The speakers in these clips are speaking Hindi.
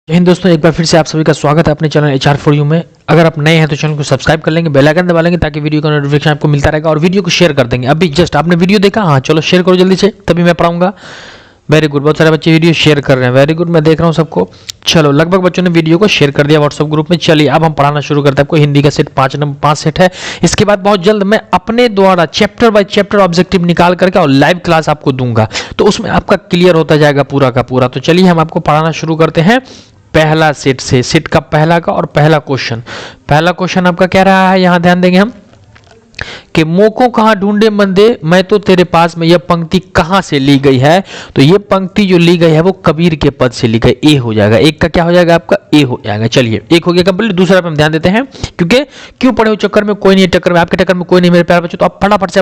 जय हिंद दोस्तों, एक बार फिर से आप सभी का स्वागत है अपने चैनल HR4U में। अगर आप नए हैं तो चैनल को सब्सक्राइब कर लेंगे, बेल आइकन दबा लेंगे ताकि वीडियो का नोटिफिकेशन आपको मिलता रहेगा और वीडियो को शेयर कर देंगे। अभी जस्ट आपने वीडियो देखा, हाँ चलो शेयर करो जल्दी से, तभी मैं पढ़ाऊंगा। वेरी गुड, बहुत सारे बच्चे वीडियो शेयर कर रहे हैं, वेरी गुड, मैं देख रहा हूँ सबको। चलो लगभग बच्चों ने वीडियो को शेयर कर दिया व्हाट्सएप ग्रुप में। चलिए अब हम पढ़ाना शुरू करते हैं। आपको हिंदी का सेट 5 सेट है। इसके बाद बहुत जल्द मैं अपने द्वारा चैप्टर बाय चैप्टर ऑब्जेक्टिव निकाल करके और लाइव क्लास आपको दूंगा, तो उसमें आपका क्लियर होता जाएगा पूरा का पूरा। तो चलिए हम आपको पढ़ाना शुरू करते हैं पहला सेट से, सेट का पहला का और पहला क्वेश्चन। पहला क्वेश्चन आपका क्या रहा है, यहां ध्यान देंगे हम कि मोको कहां ढूंढे बंदे मैं तो तेरे पास में। यह पंक्ति कहां से ली गई है, तो यह पंक्ति जो ली गई है वो कबीर के पद से ली गई। ए हो जाएगा, एक का क्या हो जाएगा आपका ए हो जाएगा। चलिए एक हो गया कंप्लीट। दूसरा पे हम ध्यान देते हैं, क्योंकि क्यों पढ़े हो चक्कर में कोई नहीं, टक्कर में आपके टक्कर में कोई नहीं मेरे प्यारे बच्चों, तो आप फटाफट से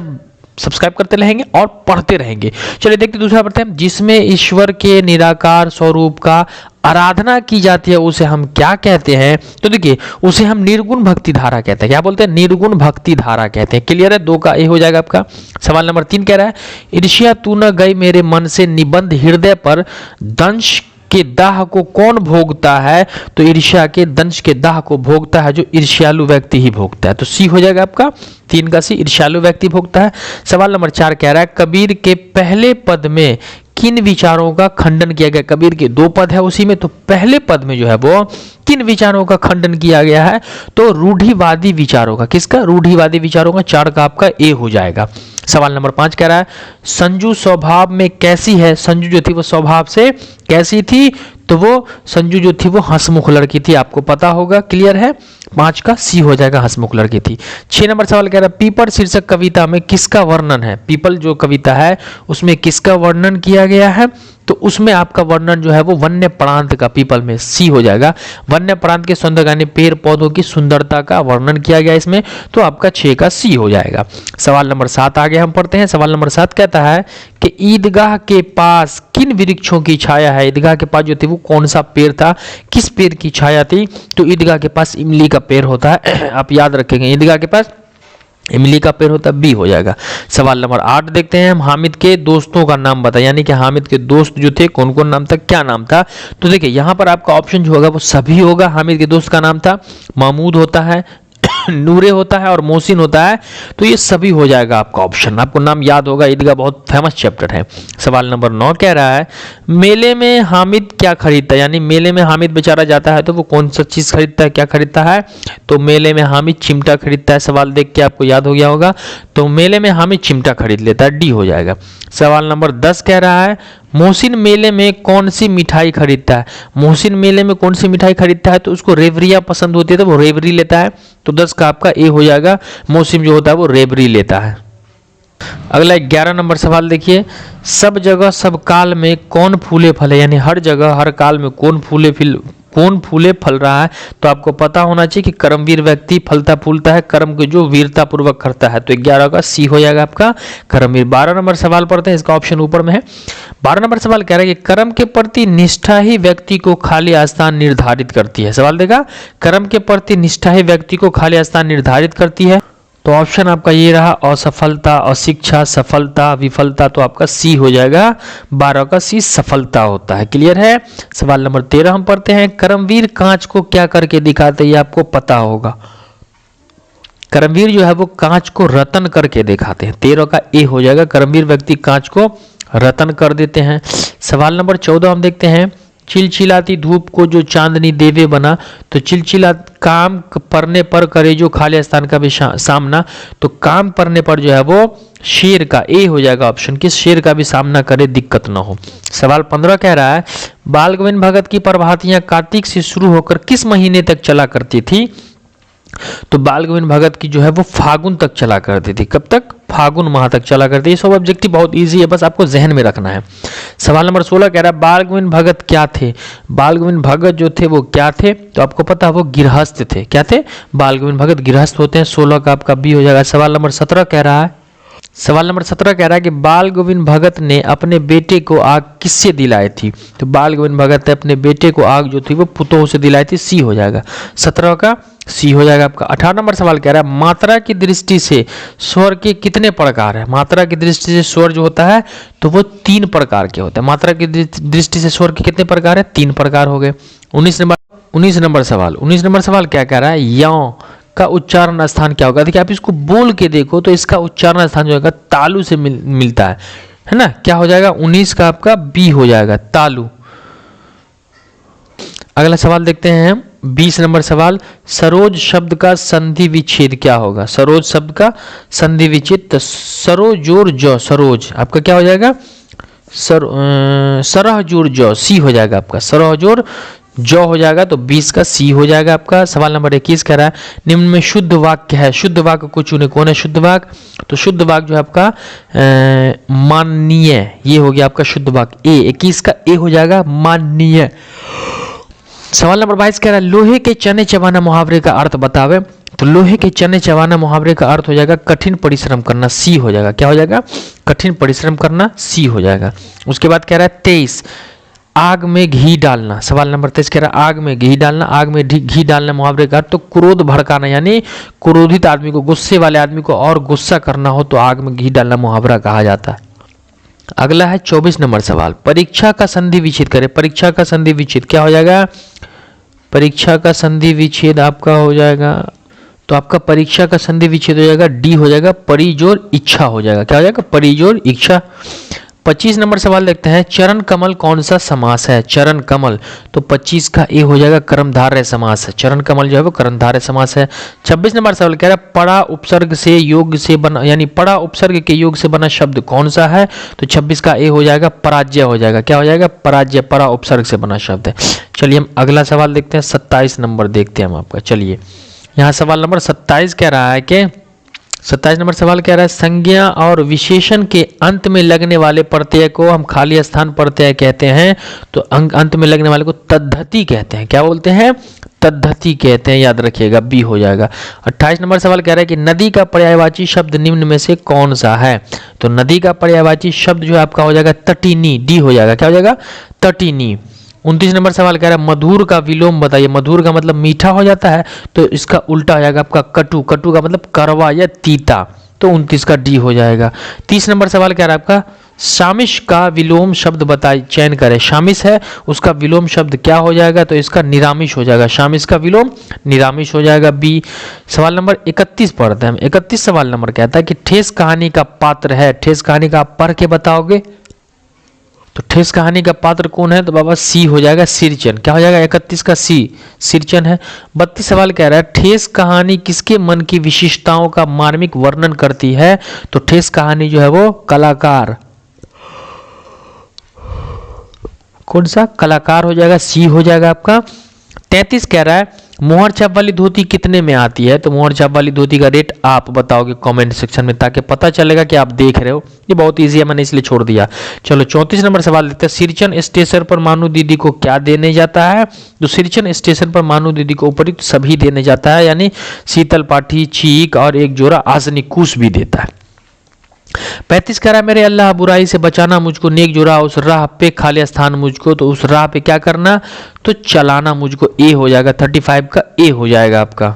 सब्सक्राइब करते रहेंगे और पढ़ते रहेंगे। चलिए देखते दूसरा पढ़ते हैं। जिसमें ईश्वर के निराकार स्वरूप का आराधना की जाती है उसे हम क्या कहते हैं, तो देखिए उसे हम निर्गुण भक्ति धारा कहते हैं। क्या बोलते हैं, निर्गुण भक्ति धारा कहते हैं। क्लियर है, 2 का ए हो जाएगा आपका। सवाल नंबर 3 कह रहा है, ईर्ष्या तू न गई मेरे मन से निबंध हृदय पर, दंश के दाह को कौन भोगता है, तो ईर्ष्या के दंश के दाह को भोगता है जो ईर्ष्यालु व्यक्ति ही भोगता है। तो सी हो जाएगा आपका, 3 का सी, ईर्ष्यालु व्यक्ति भोगता है। सवाल नंबर 4 कह रहा है, कबीर के पहले पद में किन विचारों का खंडन किया गया। कबीर के 2 पद है उसी में, तो पहले पद में जो है वो किन विचारों का खंडन किया गया है, तो रूढ़िवादी विचारों का। किसका, रूढ़िवादी विचारों का। 4 का आपका ए हो जाएगा। सवाल नंबर 5 कह रहा है, संजू स्वभाव में कैसी है। संजू जो थी वो स्वभाव से कैसी थी, तो वो संजू जो थी वो हंसमुख लड़की थी, आपको पता होगा। क्लियर है, 5 का सी हो जाएगा, हंसमुख लड़की थी। 6 नंबर सवाल कह रहा है, पीपल शीर्षक कविता में किसका वर्णन है। पीपल जो कविता है उसमें किसका वर्णन किया गया है, तो उसमें आपका वर्णन जो है वो वन्य प्रांत का, पीपल में सी हो जाएगा। वन्य प्रांत के सौंदर्य यानी पेड़ पौधों की सुंदरता का वर्णन किया गया इसमें, तो आपका 6 का सी हो जाएगा। सवाल नंबर 7 आगे हम पढ़ते हैं। सवाल नंबर 7 कहता है कि ईदगाह के पास किन वृक्षों की छाया है। ईदगाह के पास जो थी वो कौन सा पेड़ था, किस पेड़ की छाया थी, तो ईदगाह के पास इमली का पेड़ होता है। आप याद रखेंगे, ईदगाह के पास इमली का पेड़ होता है, बी हो जाएगा। सवाल नंबर 8 देखते हैं हम, हामिद के दोस्तों का नाम बताएं, यानी कि हामिद के दोस्त जो थे कौन कौन नाम था, क्या नाम था। तो देखिए यहां पर आपका ऑप्शन जो होगा वो सभी होगा। हामिद के दोस्त का नाम था, महमूद होता है, नूरे होता है और मोहसिन होता है, तो ये सभी हो जाएगा आपका ऑप्शन। आपको नाम याद होगा, ईदगाह बहुत फेमस चैप्टर है। सवाल नंबर 9 कह रहा है, मेले में हामिद क्या खरीदता है, यानी मेले में हामिद बेचारा जाता है तो वो कौन सा चीज खरीदता है, क्या खरीदता है, तो मेले में हामिद चिमटा खरीदता है। सवाल देख के आपको याद हो गया होगा, तो मेले में हामिद चिमटा खरीद लेता है, डी हो जाएगा। सवाल नंबर 10 कह रहा है, मोहसिन मेले में कौन सी मिठाई खरीदता है। मोहसिन मेले में कौन सी मिठाई खरीदता है, तो उसको रेवरिया पसंद होती है तो वो रेवरी लेता है, तो 10 का आपका ए हो जाएगा। मोहसिन जो होता है वो रेवरी लेता है। अगला 11 नंबर सवाल देखिए, सब जगह सब काल में कौन फूले फले, यानी हर जगह हर काल में कौन फूले फल रहा है, तो आपको पता होना चाहिए कि कर्मवीर व्यक्ति फलता फूलता है, कर्म को जो वीरता पूर्वक करता है, तो 11 का सी हो जाएगा आपका कर्मवीर। 12 नंबर सवाल पढ़ते हैं, इसका ऑप्शन ऊपर में है। 12 नंबर सवाल कह रहा है कि कर्म के प्रति निष्ठा ही व्यक्ति को खाली स्थान निर्धारित करती है। सवाल देगा, कर्म के प्रति निष्ठा ही व्यक्ति को खाली स्थान निर्धारित करती है, तो ऑप्शन आपका ये रहा, असफलता, अशिक्षा, सफलता, विफलता, तो आपका सी हो जाएगा। 12 का सी सफलता होता है। क्लियर है। सवाल नंबर 13 हम पढ़ते हैं, कर्मवीर कांच को क्या करके दिखाते हैं, ये आपको पता होगा। कर्मवीर जो है वो कांच को रतन करके दिखाते हैं, 13 का ए हो जाएगा। कर्मवीर व्यक्ति कांच को रतन कर देते हैं। सवाल नंबर 14 हम देखते हैं, चिलचिलाती धूप को जो चांदनी देवे बना, तो चिलचिला काम पड़ने पर करे जो खाली स्थान का भी सामना, तो काम पड़ने पर जो है वो शेर का ए हो जाएगा ऑप्शन, किस शेर का भी सामना करे दिक्कत ना हो। सवाल 15 कह रहा है, बाल गोविंद भगत की प्रभातियां कार्तिक से शुरू होकर किस महीने तक चला करती थी, तो बाल गोविंद भगत की जो है वो फागुन तक चला करती थी। कब तक, फागुन माह तक चला करती है। सब ऑब्जेक्टिव बहुत इजी है, बस आपको जहन में रखना है। सवाल नंबर 16 कह रहा है, बाल गोविंद भगत क्या थे। बाल गोविंद भगत जो थे वो क्या थे, तो आपको पता है वो गृहस्थ थे। क्या थे, बाल गोविंद भगत गृहस्थ होते हैं। 16 का आपका बी हो जाएगा। सवाल नंबर 17 कह रहा है, सवाल नंबर 17 कह रहा है कि बाल गोविंद भगत ने अपने बेटे को आग किससे दिलाई थी, तो बाल गोविंद भगत ने अपने बेटे को आग जो थी वो पुतोह से दिलाई थी, सी हो जाएगा। 17 का सी हो जाएगा आपका। 18 नंबर सवाल कह रहा है, मात्रा की दृष्टि से स्वर के कितने प्रकार है। मात्रा की दृष्टि से स्वर जो होता है तो वो 3 प्रकार के होते हैं। मात्रा की दृष्टि से स्वर के कितने प्रकार है, 3 प्रकार हो गए। 19 नंबर सवाल क्या कह रहा है, यौ का उच्चारण स्थान क्या होगा। देखिए आप इसको बोल के देखो तो इसका उच्चारण स्थान जो होगा तालु से मिलता है ना। क्या हो जाएगा, 19 का आपका बी हो जाएगा, तालु। अगला सवाल देखते हैं हम, 20 नंबर सवाल, सरोज शब्द का संधि विच्छेद क्या होगा। सरोज शब्द का संधि विच्छेद, तो सरोजोर जो, सरोज आपका क्या हो जाएगा, सरह जोर जो, सी हो जाएगा आपका, सरह जोर जो हो जाएगा, तो 20 का सी हो जाएगा आपका। सवाल नंबर 21 कह रहा है, निम्न में शुद्ध वाक्य है, शुद्ध वाक्य को चुने। कौन है शुद्ध वाक्य, तो शुद्ध वाक्य जो है आपका माननीय, ये हो गया आपका शुद्ध वाक्य। 21 का ए हो जाएगा, माननीय। सवाल नंबर 22 कह रहा है, लोहे के चने चबाना मुहावरे का अर्थ बतावे। तो लोहे के चने चबाना मुहावरे का अर्थ हो जाएगा कठिन परिश्रम करना, सी हो जाएगा। क्या हो जाएगा, कठिन परिश्रम करना, सी हो जाएगा। उसके बाद कह रहा है 23, आग में घी डालना। सवाल नंबर 23 कह रहा है, आग में घी डालना। आग में घी डालना मुहावरे का अर्थ, तो क्रोध भड़काना, यानी क्रोधित आदमी को, गुस्से वाले आदमी को और गुस्सा करना हो तो आग में घी डालना मुहावरा कहा जाता है। अगला है 24 नंबर सवाल, परीक्षा का संधि विच्छेद करें। परीक्षा का संधि विच्छेद क्या हो जाएगा, परीक्षा का संधि विच्छेद आपका हो जाएगा, तो आपका परीक्षा का संधि विच्छेद हो जाएगा, डी हो जाएगा, परिजोर इच्छा हो जाएगा। क्या हो जाएगा, परिजोर इच्छा। 25 नंबर सवाल देखते हैं, चरण कमल कौन सा समास है। चरण कमल, तो 25 का ए हो जाएगा, कर्मधारय समास है। चरण कमल जो है वो कर्मधारय समास है। 26 नंबर सवाल कह रहा है, पड़ा उपसर्ग से योग से बना, यानी पड़ा उपसर्ग के योग से बना शब्द कौन सा है। तो 26 का ए हो जाएगा, पराजय हो जाएगा। क्या हो जाएगा, पराजय, पड़ा उपसर्ग से बना शब्द है। चलिए हम अगला सवाल देखते हैं, 27 नंबर देखते हैं हम आपका। चलिए यहाँ सवाल नंबर 27 कह रहा है कि 27 नंबर सवाल कह रहा है, संज्ञा और विशेषण के अंत में लगने वाले प्रत्यय को हम खाली स्थान प्रत्यय कहते हैं। तो अंत में लगने वाले को तद्धति कहते हैं। क्या बोलते हैं, तद्धति कहते हैं, याद रखिएगा, बी हो जाएगा। 28 नंबर सवाल कह रहा है कि नदी का पर्यायवाची शब्द निम्न में से कौन सा है। तो नदी का पर्यायवाची शब्द जो है आपका हो जाएगा तटिनी, डी हो जाएगा। क्या हो जाएगा, तटिनी। 29 नंबर सवाल कह रहा है, मधुर का विलोम बताइए। मधुर का मतलब मीठा हो जाता है, तो इसका उल्टा हो जाएगा आपका कटु। कटु का मतलब कड़वा या तीता, तो 29 का डी हो जाएगा। 30 नंबर सवाल कह रहा है आपका, शामिश का विलोम शब्द बताइए, चयन करें। शामिश है, उसका विलोम शब्द क्या हो जाएगा, तो इसका निरामिष हो जाएगा। शामिश का विलोम निरामिष हो जाएगा, बी। सवाल नंबर 31 पढ़ते हैं हम। 31 सवाल नंबर कहता है कि ठेस कहानी का पात्र है। ठेस कहानी का आप पढ़ के बताओगे, तो ठेस कहानी का पात्र कौन है, तो बाबा सी हो जाएगा, सिरचन। क्या हो जाएगा, 31 का सी, सिरचन है। 32 सवाल कह रहा है, ठेस कहानी किसके मन की विशिष्टताओं का मार्मिक वर्णन करती है। तो ठेस कहानी जो है वो कलाकार, कौन सा, कलाकार हो जाएगा, सी हो जाएगा आपका। 33 कह रहा है, मोहर छाप वाली धोती कितने में आती है। तो मोहर छाप वाली धोती का रेट आप बताओगे कमेंट सेक्शन में, ताकि पता चलेगा कि आप देख रहे हो। ये बहुत इजी है, मैंने इसलिए छोड़ दिया। चलो 34 नंबर सवाल देते हैं, सिरचन स्टेशन पर मानू दीदी को क्या देने जाता है। तो सिरचन स्टेशन पर मानू दीदी को उपयुक्त सभी देने जाता है, यानी शीतल पाठी, चीक और एक जोड़ा आसनी कुश भी देता है। 35 कह रहा है, मेरे अल्लाह बुराई से बचाना मुझको, नेक जुरा उस राह पे खाली स्थान मुझको। तो उस राह पे क्या करना, तो चलाना मुझको, ए हो जाएगा। 35 का ए हो जाएगा आपका।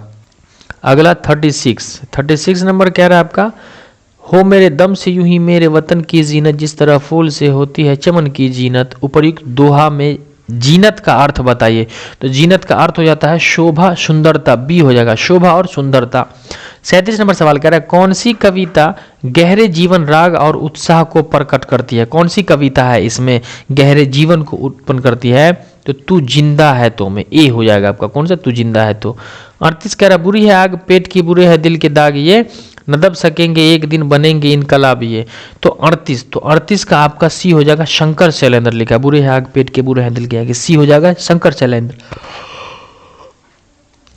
अगला 36 नंबर कह रहा है आपका, हो मेरे दम से यूं ही मेरे वतन की जीनत, जिस तरह फूल से होती है चमन की जीनत। उपर्युक्त दोहा में जीनत का अर्थ बताइए। तो जीनत का अर्थ हो जाता है शोभा, सुंदरता, बी हो जाएगा, शोभा और सुंदरता। 37 नंबर सवाल कह रहा है, कौन सी कविता गहरे जीवन, राग और उत्साह को प्रकट करती है। कौन सी कविता है इसमें गहरे जीवन को उत्पन्न करती है। तो तू जिंदा है तो में, ए हो जाएगा आपका, कौन सा, तू जिंदा है तो। 38 कह रहा है, बुरी है आग पेट की, बुरे है दिल के दाग, ये न दब सकेंगे एक दिन बनेंगे इनकलाब ये। तो 38 का आपका सी हो जाएगा, शंकर शैलेंद्र लिखा, बुरे है आग पेट के, बुरे है दिल के आगे, सी हो जाएगा, शंकर शैलेंद्र।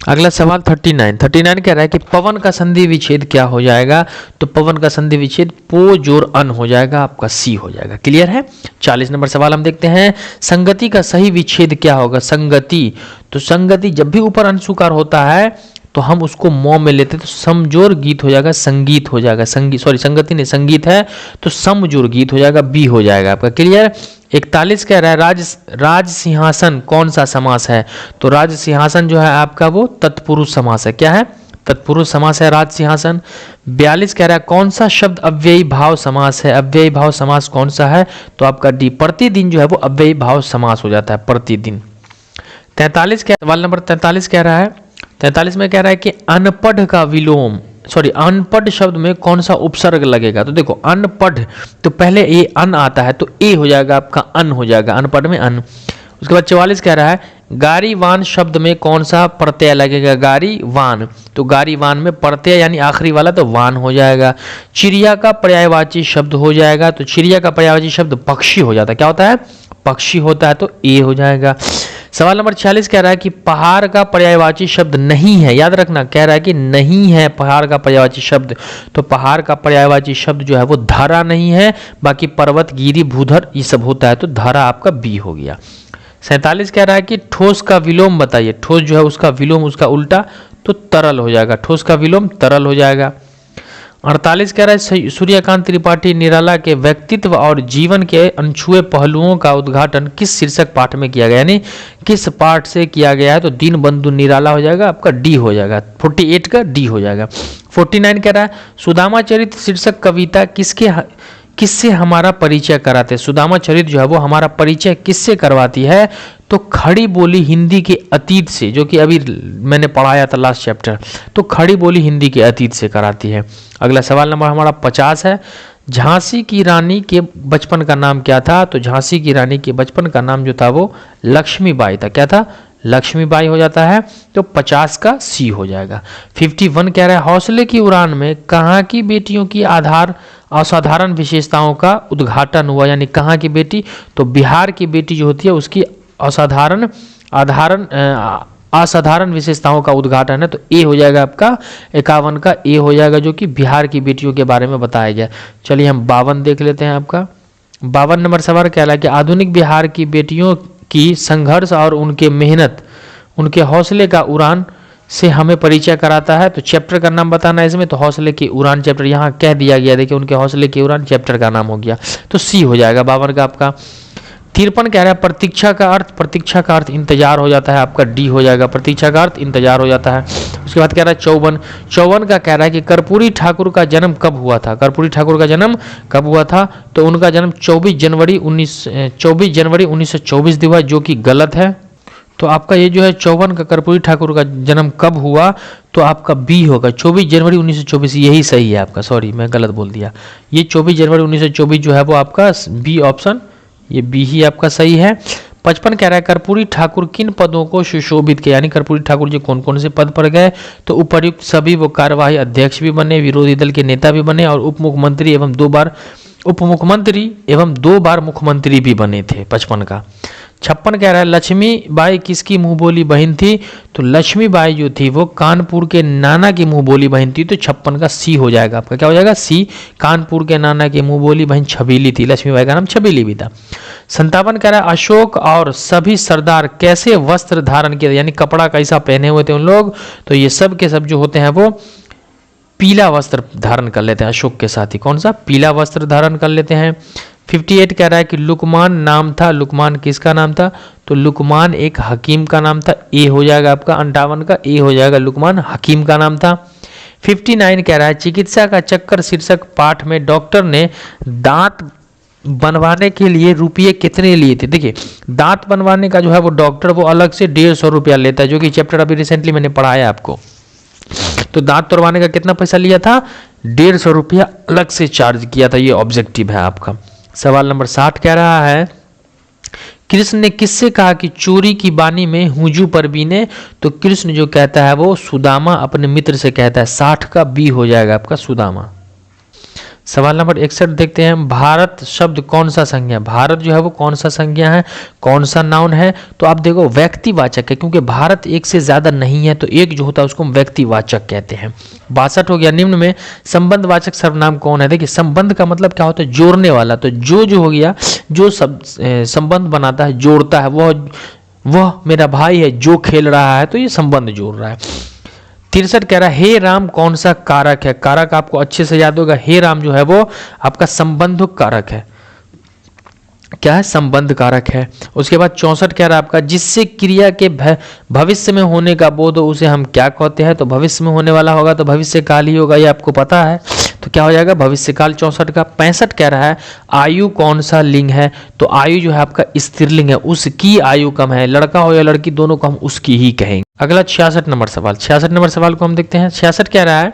अगला सवाल 39 कह रहा है कि पवन का संधि विच्छेद क्या हो जाएगा। तो पवन का संधि विच्छेद पो जोर अन हो जाएगा, आपका सी हो जाएगा। क्लियर है। 40 नंबर सवाल हम देखते हैं, संगति का सही विच्छेद क्या होगा। संगति, तो संगति जब भी ऊपर अनुस्वार होता है तो हम उसको मौ में लेते हैं, तो समजोर गीत हो जाएगा, संगीत हो जाएगा। संगति नहीं, संगीत है तो समजोर गीत हो जाएगा, बी हो जाएगा आपका। क्लियर। 41 कह रहा है, राज सिंहासन कौन सा समास है। तो राज सिंहासन जो है आपका वो तत्पुरुष समास है। क्या है, तत्पुरुष समास है राज सिंहासन। 42 कह रहा है, कौन सा शब्द अव्ययी भाव समास है। अव्ययी भाव समास कौन सा है, तो आपका डी। प्रतिदिन जो है वो अव्ययी भाव समास हो जाता है, प्रतिदिन। 43 क्या, सवाल नंबर 43 कह रहा है, 43 में कह रहा है कि अनपढ़ का विलोम, सॉरी अनपढ़ शब्द में कौन सा उपसर्ग लगेगा। तो देखो अनपढ़ तो पहले ये अन आता है तो ए हो जाएगा आपका, अन हो जाएगा, अनपढ़ में अन। उसके बाद 44 कह रहा है गारीवान शब्द में कौन सा प्रत्यय लगेगा, गारीवान, तो गारीवान में प्रत्यय यानी आखिरी वाला तो वान हो जाएगा। चिड़िया का पर्यायवाची शब्द हो जाएगा, तो चिड़िया का पर्यायवाची शब्द पक्षी हो जाता है, क्या होता है, पक्षी होता है, तो ए हो जाएगा। सवाल नंबर 46 कह रहा है कि पहाड़ का पर्यायवाची शब्द नहीं है, याद रखना, कह रहा है कि नहीं है पहाड़ का पर्यायवाची शब्द, तो पहाड़ का पर्यायवाची शब्द जो है वो धारा नहीं है, बाकी पर्वत, गिरी, भूधर ये सब होता है, तो धारा आपका बी हो गया। 47 कह रहा है कि ठोस का विलोम बताइए, ठोस जो है उसका विलोम, उसका उल्टा तो तरल हो जाएगा, ठोस का विलोम तरल हो जाएगा। 48 कह रहा है सूर्यकांत त्रिपाठी निराला के व्यक्तित्व और जीवन के अनछुए पहलुओं का उद्घाटन किस शीर्षक पाठ में किया गया, यानी किस पाठ से किया गया है, तो दीनबंधु निराला हो जाएगा आपका, डी हो जाएगा, 48 का डी हो जाएगा। 49 कह रहा है सुदामा चरित्र शीर्षक कविता किससे हमारा परिचय कराते हैं, सुदामा चरित्र जो है वो हमारा परिचय किससे करवाती है, तो खड़ी बोली हिंदी के अतीत से, जो कि अभी मैंने पढ़ाया था लास्ट चैप्टर, तो खड़ी बोली हिंदी के अतीत से कराती है। अगला सवाल नंबर हमारा 50 है, झांसी की रानी के बचपन का नाम क्या था, तो झांसी की रानी के बचपन का नाम जो था वो लक्ष्मीबाई था, क्या था, लक्ष्मीबाई हो जाता है, तो 50 का सी हो जाएगा। 51 कह रहा है हौसले की उड़ान में कहाँ की बेटियों की असाधारण विशेषताओं का उद्घाटन हुआ, यानी कहाँ की बेटी, तो बिहार की बेटी जो होती है उसकी असाधारण विशेषताओं का उद्घाटन है, तो ए हो जाएगा आपका, 51 का ए हो जाएगा, जो कि बिहार की बेटियों के बारे में बताया गया। चलिए हम 52 देख लेते हैं आपका। 52 नंबर सवाल कह रहा है कि आधुनिक बिहार की बेटियों की संघर्ष और उनके मेहनत, उनके हौसले का उड़ान से हमें परिचय कराता है, तो चैप्टर का नाम बताना है इसमें, तो हौसले की उड़ान चैप्टर यहाँ कह दिया गया, देखिए उनके हौसले की उड़ान चैप्टर का नाम हो गया, तो सी हो जाएगा 52 का आपका। 53 कह रहा है प्रतीक्षा का अर्थ इंतजार हो जाता है, आपका डी हो जाएगा, प्रतीक्षा का अर्थ इंतजार हो जाता है। उसके बाद कह रहा है 54 का कह रहा है कि कर्पूरी ठाकुर का जन्म कब हुआ था, कर्पूरी ठाकुर का जन्म कब हुआ था, तो उनका जन्म 24 जनवरी 1924 हुआ, जो कि गलत है, तो आपका ये जो है 54 का कर्पूरी ठाकुर का जन्म कब हुआ, तो आपका बी होगा, 24 जनवरी 1924, यही सही है आपका, सॉरी मैं गलत बोल दिया, ये 24 जनवरी 1924 जो है वो आपका बी ऑप्शन, ये बी ही आपका सही है। 55 कह रहा है कर्पूरी ठाकुर किन पदों को सुशोभित किया, यानी कर्पूरी ठाकुर जी कौन कौन से पद पर गए, तो उपर्युक्त सभी वो कार्यवाही अध्यक्ष भी बने, विरोधी दल के नेता भी बने, और उप मुख्यमंत्री एवं 2 बार मुख्यमंत्री भी बने थे 55 का। 56 कह रहा है लक्ष्मीबाई किसकी मुंह बोली बहन थी, तो लक्ष्मीबाई जो थी वो कानपुर के नाना की मुंह बोली बहन थी, तो 56 का सी हो जाएगा आपका, क्या हो जाएगा, सी, कानपुर के नाना की मुंह बोली बहन छबीली थी, लक्ष्मीबाई का नाम छबीली भी था। 57 कह रहा है अशोक और सभी सरदार कैसे वस्त्र धारण किए, यानी कपड़ा कैसा पहने हुए थे उन लोग, तो ये सब के सब जो होते हैं वो पीला वस्त्र धारण कर लेते हैं, अशोक के साथ ही कौन सा, पीला वस्त्र धारण कर लेते हैं। 58 कह रहा है कि लुकमान नाम था, लुकमान किसका नाम था, तो लुकमान एक हकीम का नाम था, ए हो जाएगा आपका, 58 का ए हो जाएगा, लुकमान हकीम का नाम था। 59 कह रहा है चिकित्सा का चक्कर शीर्षक पाठ में डॉक्टर ने दांत बनवाने के लिए रुपये कितने लिए थे, देखिए दांत बनवाने का जो है वो डॉक्टर वो अलग से 150 रुपया लेता है, जो कि चैप्टर अभी रिसेंटली मैंने पढ़ाया आपको, तो दांत तोड़वाने का कितना पैसा लिया था, 150 रुपया अलग से चार्ज किया था, ये ऑब्जेक्टिव है आपका। सवाल नंबर 60 कह रहा है कृष्ण ने किससे कहा कि चोरी की बानी में हुजू पर बीने, तो कृष्ण जो कहता है वो सुदामा अपने मित्र से कहता है, 60 का बी हो जाएगा आपका सुदामा। सवाल नंबर 61 देखते हैं भारत शब्द कौन सा संज्ञा, भारत जो है वो कौन सा संज्ञा है, कौन सा नाउन है, तो आप देखो व्यक्तिवाचक है, क्योंकि भारत एक से ज्यादा नहीं है, तो एक जो होता है उसको हम व्यक्तिवाचक कहते हैं। 62 हो गया निम्न में संबंधवाचक सर्वनाम कौन है, देखिए संबंध का मतलब क्या होता है, जोड़ने वाला, तो जो हो गया, जो संबंध बनाता है, जोड़ता है, वह मेरा भाई है जो खेल रहा है, तो ये संबंध जोड़ रहा है। 63 कह रहा है हे राम कौन सा कारक है, कारक आपको अच्छे से याद होगा, हे राम जो है वो आपका संबंध कारक है, क्या है, संबंध कारक है। उसके बाद 64 कह रहा है आपका जिससे क्रिया के भविष्य में होने का बोध हो उसे हम क्या कहते हैं, तो भविष्य में होने वाला होगा तो भविष्य काल ही होगा, ये आपको पता है, तो क्या हो जाएगा भविष्यकाल 64 का। 65 कह रहा है आयु कौन सा लिंग है, तो आयु जो है आपका स्त्रीलिंग है, उसकी आयु कम है, लड़का हो या लड़की दोनों को हम उसकी ही कहेंगे। अगला 66 नंबर सवाल, 66 नंबर सवाल को हम देखते हैं। 66 कह रहा है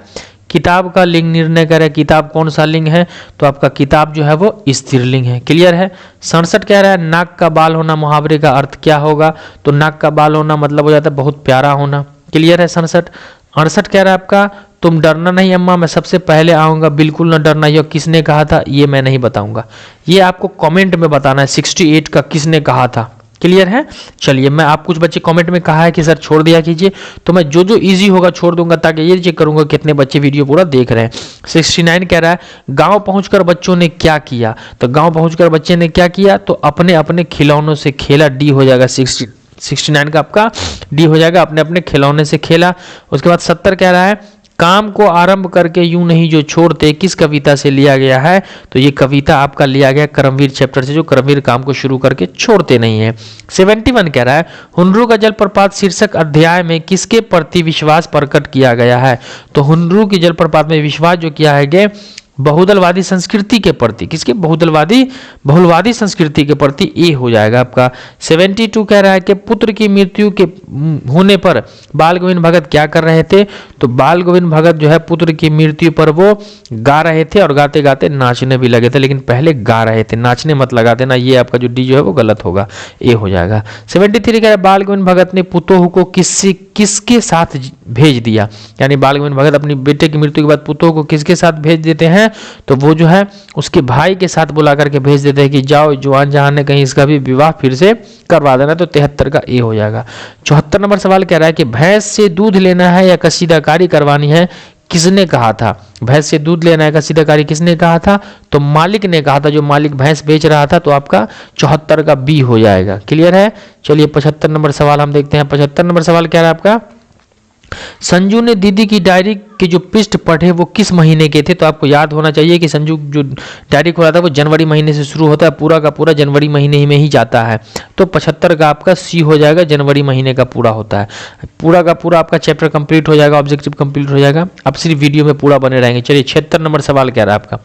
किताब का लिंग निर्णय करे, किताब कौन सा लिंग है, तो आपका किताब जो है वो स्त्रीलिंग है। क्लियर है। 67 कह रहा है नाक का बाल होना मुहावरे का अर्थ क्या होगा, तो नाक का बाल होना मतलब हो जाता है बहुत प्यारा होना। क्लियर है 67। 68 कह रहा है आपका तुम डरना नहीं अम्मा, मैं सबसे पहले आऊंगा, बिल्कुल न डरना, यह किसने कहा था, ये मैं नहीं बताऊंगा, ये आपको कमेंट में बताना है 68 का किसने कहा था। क्लियर है। चलिए मैं आप कुछ बच्चे कमेंट में कहा है कि सर छोड़ दिया कीजिए, तो मैं जो जो इजी होगा छोड़ दूंगा ताकि ये चेक करूंगा कितने बच्चे वीडियो पूरा देख रहे हैं। 69 कह रहा है गांव पहुंचकर बच्चों ने क्या किया, तो गांव पहुंचकर बच्चे ने क्या किया, तो अपने अपने खिलौनों से खेला, डी हो जाएगा। 69 का आपका डी हो जाएगा, अपने अपने खिलौने से खेला। उसके बाद 70 कह रहा है काम को आरंभ करके यूं नहीं जो छोड़ते, किस कविता से लिया गया है, तो ये कविता आपका लिया गया करमवीर चैप्टर से, जो करमवीर काम को शुरू करके छोड़ते नहीं है। 71 कह रहा है हुनरू का जलप्रपात शीर्षक अध्याय में किसके प्रति विश्वास प्रकट किया गया है, तो हुनरू की जलप्रपात में विश्वास जो किया है बहुदलवादी संस्कृति के प्रति, किसके बहुलवादी संस्कृति के प्रति, ए हो जाएगा आपका। 72 कह रहा है कि पुत्र की मृत्यु के होने पर बाल गोविंद भगत क्या कर रहे थे, तो बाल गोविंद भगत जो है पुत्र की मृत्यु पर वो गा रहे थे और गाते गाते नाचने भी लगे थे, लेकिन पहले गा रहे थे, नाचने मत लगा देना, ये आपका जो डी जो है वो गलत होगा, ए हो जाएगा। 73 कह रहा है बाल गोविंद भगत ने पुतोह को किसके साथ भेज दिया, यानी बाल गोविंद भगत अपनी बेटे की मृत्यु के बाद पुतोह को किसके साथ भेज देते हैं, तो वो जो है उसके भाई के साथ बुला करके भेज देते हैं कि जाओ जवान जहां ने कहीं इसका भी विवाह फिर से करवा देना, तो 73 का ए हो जाएगा। 74 नंबर सवाल कह रहा है कि भैंस से दूध लेना है या कसीदाकारी करवानी है, किसने कहा था, भैंस से दूध लेना है कसीदाकारी किसने कहा था, तो मालिक ने कहा था, जो मालिक भैंस बेच रहा था, तो आपका 74 का बी हो जाएगा। क्लियर है। चलिए 75 नंबर सवाल हम देखते हैं। 75 नंबर सवाल क्या है आपका संजू ने दीदी की डायरी के जो पृष्ठ पढ़े वो किस महीने के थे, तो आपको याद होना चाहिए कि संजू जो डायरी खोला था वो जनवरी महीने से शुरू होता है, पूरा का पूरा जनवरी महीने में ही जाता है, तो 75 का आपका सी हो जाएगा, जनवरी महीने का पूरा होता है, पूरा का पूरा आपका चैप्टर कंप्लीट हो जाएगा, ऑब्जेक्टिव कंप्लीट हो जाएगा, अब सिर्फ वीडियो में पूरा बने रहेंगे। चलिए 76 नंबर सवाल क्या रहा है आपका,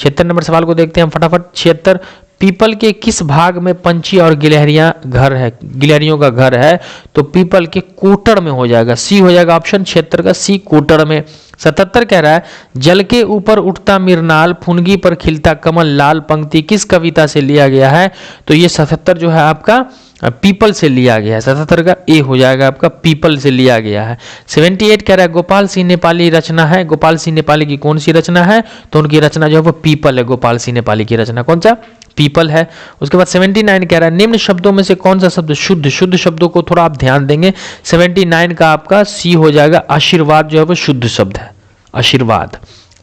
76 नंबर सवाल को देखते हैं हम फटाफट। 76 पीपल के किस भाग में पंछी और गिलहरियां घर है, गिलहरियों का घर है, तो पीपल के कोटड़ में हो जाएगा, सी हो जाएगा ऑप्शन 76 का सी कोटड़ में। 77 कह रहा है जल के ऊपर उठता मिरनाल फुनगी पर खिलता कमल लाल पंक्ति किस कविता से लिया गया है, तो ये 77 जो है आपका पीपल से लिया गया है, 77 का ए हो जाएगा आपका पीपल से लिया गया है। 78 कह रहा है गोपाल सिंह नेपाली रचना है, गोपाल सिंह नेपाली की कौन सी रचना है, तो उनकी रचना जो है वो पीपल है, गोपाल सिंह नेपाली की रचना कौन सा पीपल है। उसके बाद 79 कह रहा है निम्न शब्दों में से कौन सा शब्द शुद्ध शब्दों को थोड़ा आप ध्यान देंगे, 79 का आपका सी हो जाएगा आशीर्वाद जो है वो शुद्ध शब्द है, आशीर्वाद।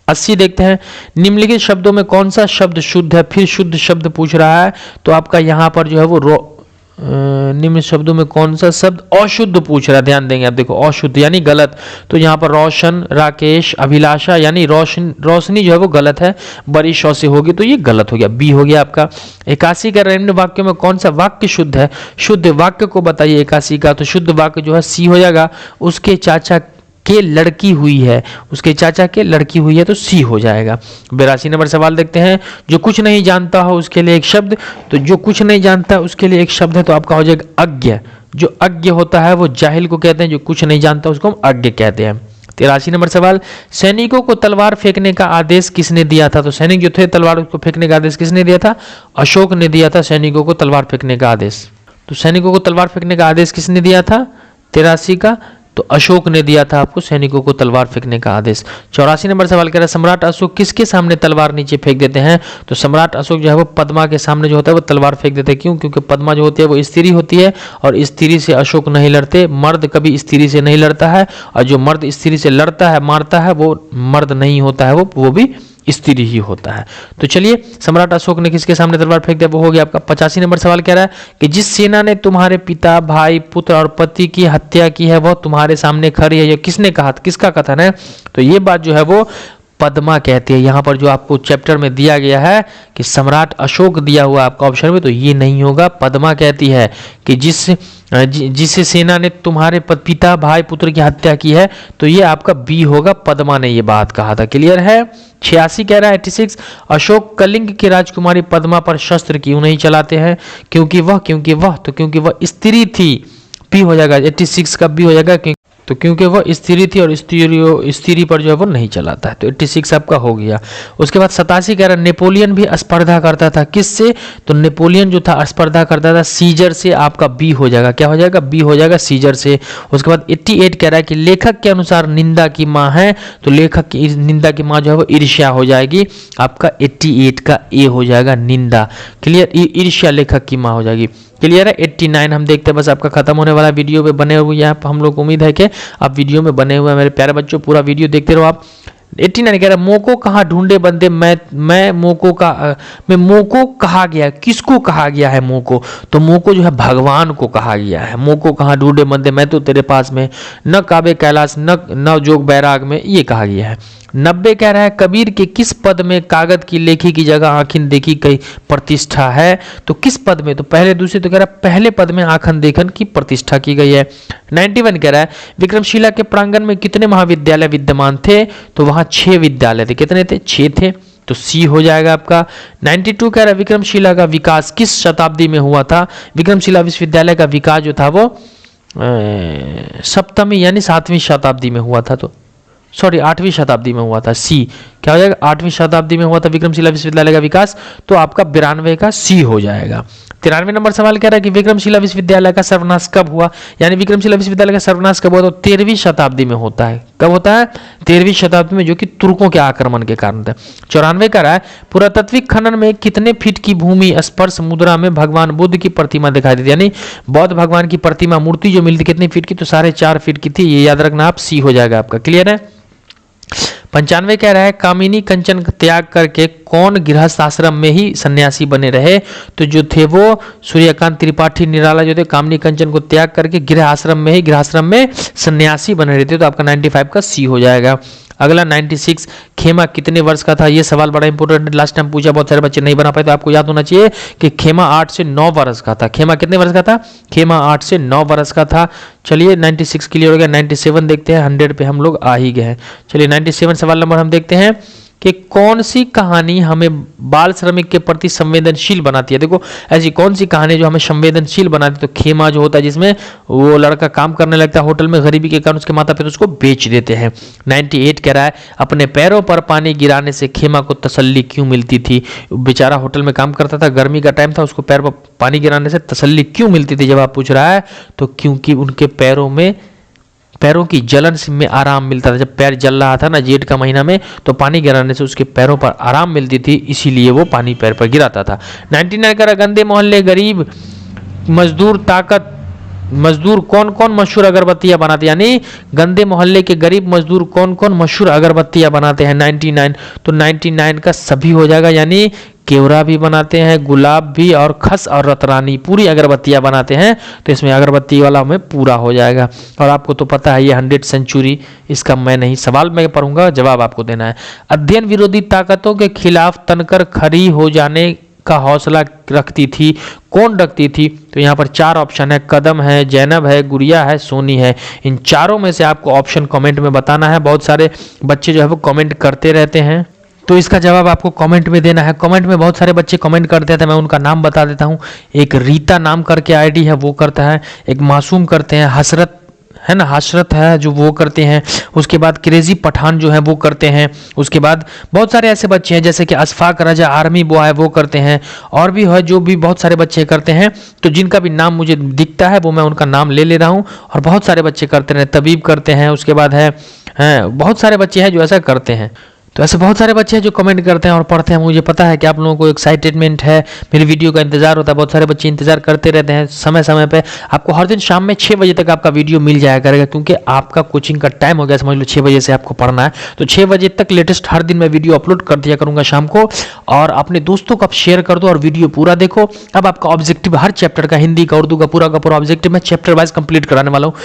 80 देखते हैं निम्नलिखित शब्दों में कौन सा शब्द शुद्ध है, फिर शुद्ध शब्द पूछ रहा है, तो आपका यहाँ पर जो है वो निम्न शब्दों में कौन सा शब्द अशुद्ध पूछ रहा है, ध्यान देंगे आप, देखो अशुद्ध यानी गलत, तो यहाँ पर रोशन राकेश अभिलाषा यानी रोशनी जो है वो गलत है, बड़ी शौ से होगी तो ये गलत हो गया, बी हो गया आपका। 81 का निम्न वाक्यों में कौन सा वाक्य शुद्ध है, शुद्ध वाक्य को बताइए 81 का, तो शुद्ध वाक्य जो है सी हो जाएगा उसके चाचा के लड़की हुई है, उसके चाचा के लड़की हुई है, तो सी हो जाएगा। 82 नंबर सवाल देखते हैं जो कुछ नहीं जानता हो उसके लिए एक शब्द, तो जो कुछ नहीं जानता उसके लिए एक शब्द है, तो आपका हो जाएगा अज्ञ, जो अज्ञ होता है वो जाहिल को कहते हैं, जो कुछ नहीं जानता उसको हम अज्ञ कहते हैं। 83 नंबर सवाल सैनिकों को तलवार फेंकने का आदेश किसने दिया था, तो सैनिक जो थे तलवार को फेंकने का आदेश किसने दिया था, अशोक ने दिया था सैनिकों को तलवार फेंकने का आदेश, तो सैनिकों को तलवार फेंकने का आदेश किसने दिया था 83 का, तो अशोक ने दिया था आपको सैनिकों को तलवार फेंकने का आदेश। 84 नंबर सवाल कह रहा है सम्राट अशोक किसके सामने तलवार नीचे फेंक देते हैं, तो सम्राट अशोक जो है वो पद्मा के सामने जो होता है वो तलवार फेंक देते हैं, क्यों, क्योंकि पद्मा जो होती है वो स्त्री होती है और स्त्री से अशोक नहीं लड़ते, मर्द कभी स्त्री से नहीं लड़ता है, और जो मर्द स्त्री से लड़ता है मारता है वो मर्द नहीं होता है, वो भी स्त्री ही होता है। तो चलिए सम्राट अशोक ने किसके सामने तलवार फेंक दिया, वो हो गया आपका। 85 नंबर सवाल कह रहा है कि जिस सेना ने तुम्हारे पिता भाई पुत्र और पति की हत्या की है वह तुम्हारे सामने खड़ी है, ये किसने कहा, किसका कथन है, तो ये बात जो है वो पद्मा कहती है। यहाँ पर जो आपको चैप्टर में दिया गया है कि सम्राट अशोक दिया हुआ आपका ऑप्शन में, तो ये नहीं होगा, पद्मा कहती है कि जिस जिसे सेना ने तुम्हारे पिता भाई पुत्र की हत्या की है, तो ये आपका बी होगा, पद्मा ने ये बात कहा था। क्लियर है। 86 कह रहा है 86, अशोक कलिंग की राजकुमारी पद्मा पर शस्त्र क्यों नहीं चलाते हैं? क्योंकि वह स्त्री थी। बी हो जाएगा, 86 का बी हो जाएगा, तो क्योंकि वह स्त्री थी और स्त्री पर जो है वो नहीं चलाता है, तो 86 आपका हो गया। उसके बाद 87 कह रहा है नेपोलियन भी स्पर्धा करता था, किससे? तो नेपोलियन जो था स्पर्धा करता था सीजर से, आपका बी हो जाएगा। क्या हो जाएगा? बी हो जाएगा, सीजर से। उसके बाद 88 कह रहा है कि लेखक के अनुसार निंदा की माँ है, तो लेखक की निंदा की माँ जो है वो ईर्ष्या हो जाएगी, आपका 88 का ए हो जाएगा, निंदा। क्लियर, ईर्ष्या लेखक की माँ हो जाएगी। क्लियर है। 89 हम देखते हैं, बस आपका खत्म होने वाला वीडियो में बने हुए यहाँ पर हम लोग उम्मीद है कि आप वीडियो में बने हुए हैं मेरे प्यारे बच्चों, पूरा वीडियो देखते रहो आप। 89 कह रहा है मोको कहाँ ढूंढे बंदे, मैं मोको कहा गया, किसको कहा गया है मोको? तो मोको जो है भगवान को कहा गया है। मोको कहाँ ढूंढे बंदे, मैं तो तेरे पास में, न काबे कैलाश न जोग बैराग में, ये कहा गया है। 90 कह रहा है कबीर के किस पद में कागज की लेखी की जगह आखिन देखी कई प्रतिष्ठा है? तो किस पद में? तो पहले दूसरे, तो कह रहा है पहले पद में आखन देखन की प्रतिष्ठा की गई है। 91 कह रहा है विक्रमशिला के प्रांगण में कितने महाविद्यालय विद्यमान थे? तो वहां 6 विद्यालय थे। कितने थे? 6 थे, तो सी हो जाएगा आपका। 92 कह रहा है विक्रमशिला का विकास किस शताब्दी में हुआ था? विक्रमशिला विश्वविद्यालय का विकास जो था वो सप्तमी यानी 7वीं शताब्दी में हुआ था, तो सॉरी 8वीं शताब्दी में हुआ था, सी। क्या हो जाएगा? 8वीं शताब्दी में हुआ था विक्रमशिला विश्वविद्यालय का विकास, तो आपका 92 का सी हो जाएगा। 93 नंबर सवाल कह रहा है कि विक्रमशिला विश्वविद्यालय का सर्वनाश कब हुआ? यानी विक्रमशिला विश्वविद्यालय का सर्वनाश कब हुआ? तो 13वीं शताब्दी में होता है। कब होता है? 13वीं शताब्दी में, जो कि तुर्कों के आक्रमण के कारण था। 94 कह रहा है पुरातत्विक खनन में कितने फीट की भूमि स्पर्श मुद्रा में भगवान बुद्ध की प्रतिमा दिखाई देती, यानी बौद्ध भगवान की प्रतिमा मूर्ति जो मिलती कितने फीट की? तो 4.5 फीट की थी, ये याद रखना आप, सी हो जाएगा आपका। क्लियर है। 95 कह रहा है कामिनी कंचन त्याग करके कौन गृहस्थ आश्रम में ही सन्यासी बने रहे? तो जो थे वो सूर्यकांत त्रिपाठी निराला जो थे कामिनी कंचन को त्याग करके गृहस्थ में सन्यासी बने रहे थे, तो आपका 95 का सी हो जाएगा। अगला 96 खेमा कितने वर्ष का था? ये सवाल बड़ा इंपॉर्टेंट है, लास्ट टाइम पूछा, बहुत सारे बच्चे नहीं बना पाए, तो आपको याद होना चाहिए कि खेमा 8 से 9 वर्ष का था। खेमा कितने वर्ष का था? खेमा 8 से 9 वर्ष का था। चलिए 96 क्लियर हो गया। 97 देखते हैं, 100 पे हम लोग आ ही गए हैं। चलिए 97 सवाल नंबर हम देखते हैं कि कौन सी कहानी हमें बाल श्रमिक के प्रति संवेदनशील बनाती है? देखो ऐसी कौन सी कहानी जो हमें संवेदनशील बनाती है? तो खेमा जो होता है जिसमें वो लड़का काम करने लगता है होटल में, गरीबी के कारण उसके माता पिता उसको बेच देते हैं। 98 कह रहा है अपने पैरों पर पानी गिराने से खेमा को तसल्ली क्यों मिलती थी? बेचारा होटल में काम करता था, गर्मी का टाइम था, उसको पैर पर पानी गिराने से तसल्ली क्यों मिलती थी? जब आप पूछ रहा है तो क्योंकि उनके पैरों की जलन में आराम मिलता था। जब पैर जल रहा था ना जेठ का महीना में, तो पानी गिराने से उसके पैरों पर आराम मिलती थी, इसीलिए वो पानी पैर पर गिराता था। 99 का गंदे मोहल्ले गरीब मजदूर कौन कौन मशहूर अगरबत्तियां बनाते हैं? यानी गंदे मोहल्ले के गरीब मजदूर कौन कौन मशहूर अगरबत्तियां बनाते हैं? 99, तो 99 का सभी हो जाएगा, यानी केवड़ा भी बनाते हैं, गुलाब भी, और खस और रतरानी पूरी अगरबत्तियां बनाते हैं, तो इसमें अगरबत्ती वाला हमें पूरा हो जाएगा। और आपको तो पता है ये 100 सेंचुरी, इसका मैं नहीं, सवाल मैं पढ़ूंगा, जवाब आपको देना है। अध्ययन विरोधी ताकतों के खिलाफ तनकर खड़ी हो जाने का हौसला रखती थी, कौन रखती थी? तो यहाँ पर 4 ऑप्शन है, कदम है, जैनब है, गुड़िया है, सोनी है। इन चारों में से आपको ऑप्शन कमेंट में बताना है। बहुत सारे बच्चे जो है वो कमेंट करते रहते हैं, तो इसका जवाब आपको कमेंट में देना है। कमेंट में बहुत सारे बच्चे कमेंट करते थे, मैं उनका नाम बता देता हूँ। एक रीता नाम करके आईडी है, वो करता है। एक मासूम करते हैं, हसरत है ना, हसरत है जो वो करते हैं। उसके बाद क्रेजी पठान जो है वो करते हैं। उसके बाद बहुत सारे ऐसे बच्चे हैं जैसे कि अशफाक रजा आर्मी बॉय है, वो करते हैं। और भी है जो भी बहुत सारे बच्चे करते हैं, तो जिनका भी नाम मुझे दिखता है वो मैं उनका नाम ले रहा हूँ। और बहुत सारे बच्चे करते हैं, तबीब करते हैं। उसके बाद है बहुत सारे बच्चे हैं जो ऐसा करते हैं। तो ऐसे बहुत सारे बच्चे हैं जो कमेंट करते हैं और पढ़ते हैं। मुझे पता है कि आप लोगों को एक्साइटमेंट है, मेरी वीडियो का इंतजार होता है। बहुत सारे बच्चे इंतजार करते रहते हैं समय समय पे। आपको हर दिन शाम में 6 बजे तक आपका वीडियो मिल जाया करेगा, क्योंकि आपका कोचिंग का टाइम हो गया, समझ लो 6 बजे से आपको पढ़ना है। तो 6 बजे तक लेटेस्ट हर दिन मैं वीडियो अपलोड कर दिया करूंगा शाम को। और अपने दोस्तों को आप शेयर कर दो और वीडियो पूरा देखो। अब आपका ऑब्जेक्टिव हर चैप्टर का, हिंदी का, उर्दू का पूरा ऑब्जेक्टिव मैं चैप्टर वाइज कंप्लीट कराने वाला हूँ।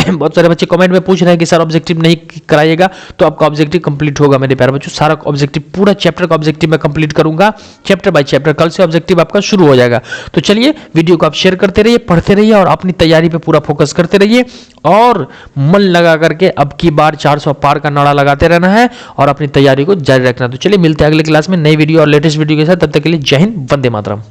बहुत सारे बच्चे कमेंट में पूछ रहे हैं कि सर ऑब्जेक्टिव नहीं कराइएगा, तो आपका ऑब्जेक्टिव कंप्लीट होगा मेरे प्यारे बच्चों, सारा ऑब्जेक्टिव, पूरा चैप्टर का ऑब्जेक्टिव मैं कंप्लीट करूंगा चैप्टर बाय चैप्टर। कल से ऑब्जेक्टिव आपका शुरू हो जाएगा। तो चलिए वीडियो को आप शेयर करते रहिए, पढ़ते रहिए और अपनी तैयारी पे पूरा फोकस करते रहिए और मन लगा करके अब की बार 400 पार का नारा लगाते रहना है और अपनी तैयारी को जारी रखना। तो चलिए मिलते हैं अगले क्लास में नई वीडियो और लेटेस्ट वीडियो के साथ। तब तक के लिए जय हिंद, वंदे मातरम।